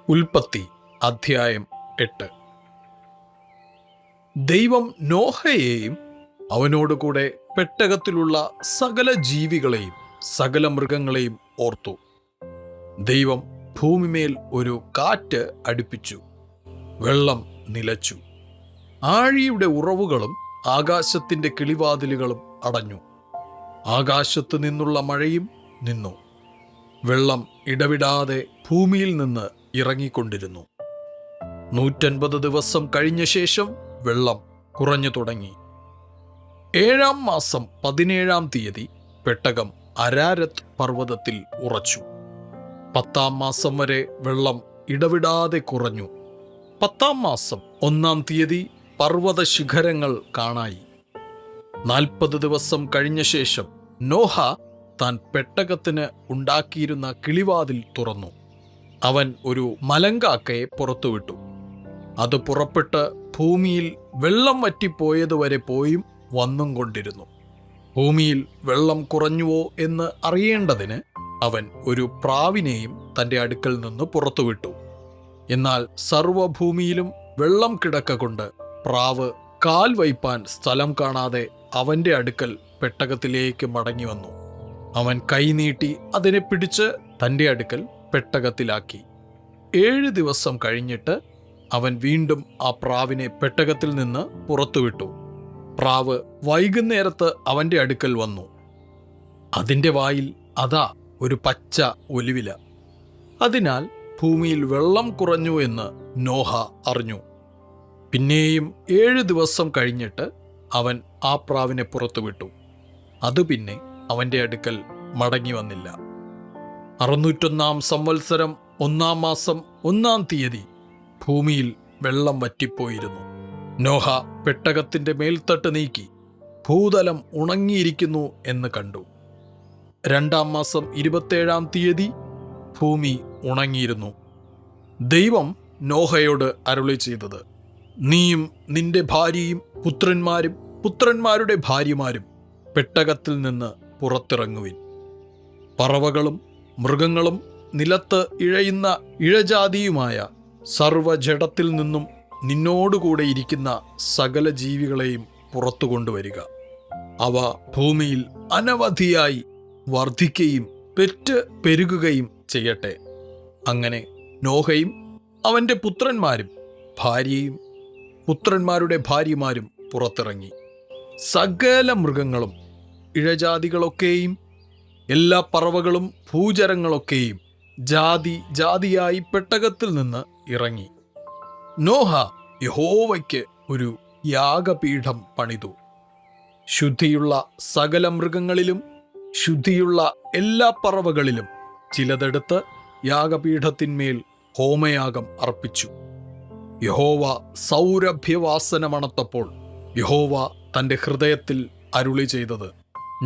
ഉൽപ്പത്തി അധ്യായം 8. ദൈവം നോഹയെയും അവനോടുകൂടെ പെട്ടകത്തിലുള്ള സകല ജീവികളെയും സകല മൃഗങ്ങളെയും ഓർത്തു. ദൈവം ഭൂമിമേൽ ഒരു കാറ്റ് അടിപ്പിച്ചു, വെള്ളം നിലച്ചു. ആഴിയുടെ ഉറവുകളും ആകാശത്തിന്റെ കിളിവാതിലുകളും അടഞ്ഞു. ആകാശത്തു നിന്നുള്ള മഴയും നിന്നു. വെള്ളം ഇടവിടാതെ ഭൂമിയിൽ നിന്ന് ഇറങ്ങിക്കൊണ്ടിരുന്നു. 150 ദിവസം കഴിഞ്ഞ ശേഷം വെള്ളം കുറഞ്ഞു തുടങ്ങി. 7-ാം മാസം 17-ാം തീയതി പെട്ടകം അരാരത്ത് പർവ്വതത്തിൽ ഉറച്ചു. 10-ാം മാസം വരെ വെള്ളം ഇടവിടാതെ കുറഞ്ഞു. 10-ാം മാസം 1-ാം തീയതി പർവ്വത ശിഖരങ്ങൾ കാണായി. 40 ദിവസം കഴിഞ്ഞ ശേഷം നോഹ താൻ പെട്ടകത്തിന് ഉണ്ടാക്കിയിരുന്ന കിളിവാതിൽ തുറന്നു. അവൻ ഒരു മലങ്കാക്കയെ പുറത്തുവിട്ടു. അത് പുറപ്പെട്ട് ഭൂമിയിൽ വെള്ളം വറ്റിപ്പോയതുവരെ പോയും വന്നും കൊണ്ടിരുന്നു. ഭൂമിയിൽ വെള്ളം കുറഞ്ഞുവോ എന്ന് അറിയേണ്ടതിന് അവൻ ഒരു പ്രാവിനെയും തൻ്റെ അടുക്കൽ നിന്ന് പുറത്തുവിട്ടു. എന്നാൽ സർവ്വഭൂമിയിലും വെള്ളം കിടക്ക കൊണ്ട് പ്രാവ് കാൽ വയ്പാൻ സ്ഥലം കാണാതെ അവൻ്റെ അടുക്കൽ പെട്ടകത്തിലേക്ക് മടങ്ങി വന്നു. അവൻ കൈനീട്ടി അതിനെ പിടിച്ച് തൻ്റെ അടുക്കൽ പെട്ടകത്തിലാക്കി. 7 ദിവസം കഴിഞ്ഞിട്ട് അവൻ വീണ്ടും ആ പ്രാവിനെ പെട്ടകത്തിൽ നിന്ന് പുറത്തുവിട്ടു. പ്രാവ് വൈകുന്നേരത്ത് അവൻ്റെ അടുക്കൽ വന്നു. അതിൻ്റെ വായിൽ അതാ ഒരു പച്ച ഒലിവില. അതിനാൽ ഭൂമിയിൽ വെള്ളം കുറഞ്ഞു എന്ന് നോഹ അറിഞ്ഞു. പിന്നെയും 7 ദിവസം കഴിഞ്ഞിട്ട് അവൻ ആ പ്രാവിനെ പുറത്തുവിട്ടു. അത് പിന്നെ അവൻ്റെ അടുക്കൽ മടങ്ങി വന്നില്ല. 601-ാം സംവത്സരം 1-ാം മാസം 1-ാം തീയതി ഭൂമിയിൽ വെള്ളം വറ്റിപ്പോയിരുന്നു. നോഹ പെട്ടകത്തിൻ്റെ മേൽത്തട്ട് നീക്കി ഭൂതലം ഉണങ്ങിയിരിക്കുന്നു എന്ന് കണ്ടു. 2-ാം മാസം 27-ാം തീയതി ഭൂമി ഉണങ്ങിയിരുന്നു. ദൈവം നോഹയോട് അരുളി ചെയ്തത്: നീയും നിന്റെ ഭാര്യയും പുത്രന്മാരും പുത്രന്മാരുടെ ഭാര്യമാരും പെട്ടകത്തിൽ നിന്ന് പുറത്തിറങ്ങുവിൻ. പറവകളും മൃഗങ്ങളും നിലത്ത് ഇഴയുന്ന ഇഴജാതിയുമായ സർവ്വജഡത്തിൽ നിന്നും നിന്നോടുകൂടെ ഇരിക്കുന്ന സകല ജീവികളെയും പുറത്തു കൊണ്ടുവരിക. അവ ഭൂമിയിൽ അനവധിയായി വർദ്ധിക്കുകയും പെറ്റ് പെരുകുകയും ചെയ്യട്ടെ. അങ്ങനെ നോഹയും അവൻ്റെ പുത്രന്മാരും ഭാര്യയും പുത്രന്മാരുടെ ഭാര്യമാരും പുറത്തിറങ്ങി. സകല മൃഗങ്ങളും ഇഴജാതികളൊക്കെയും എല്ലാ പറവകളും ഭൂചരങ്ങളൊക്കെയും ജാതി ജാതിയായി പെട്ടകത്തിൽ നിന്ന് ഇറങ്ങി. നോഹ യഹോവയ്ക്ക് ഒരു യാഗപീഠം പണിതു. ശുദ്ധിയുള്ള സകല മൃഗങ്ങളിലും ശുദ്ധിയുള്ള എല്ലാ പറവകളിലും ചിലതെടുത്ത് യാഗപീഠത്തിന്മേൽ ഹോമയാഗം അർപ്പിച്ചു. യഹോവ സൗരഭ്യവാസന മണത്തപ്പോൾ യഹോവ തൻ്റെ ഹൃദയത്തിൽ അരുളി ചെയ്തത്: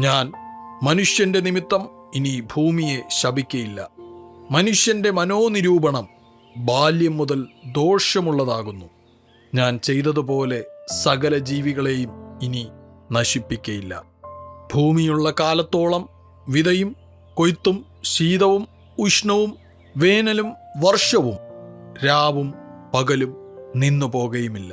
ഞാൻ മനുഷ്യന്റെ നിമിത്തം ഇനി ഭൂമിയെ ശപിക്കയില്ല. മനുഷ്യന്റെ മനോനിരൂപണം ബാല്യം മുതൽ ദോഷമുള്ളതാകുന്നു. ഞാൻ ചെയ്തതുപോലെ സകല ജീവികളെയും ഇനി നശിപ്പിക്കയില്ല. ഭൂമിയുള്ള കാലത്തോളം വിതയും കൊയ്ത്തും ശീതവും ഉഷ്ണവും വേനലും വർഷവും രാവും പകലും നിന്നു പോകുകയുമില്ല.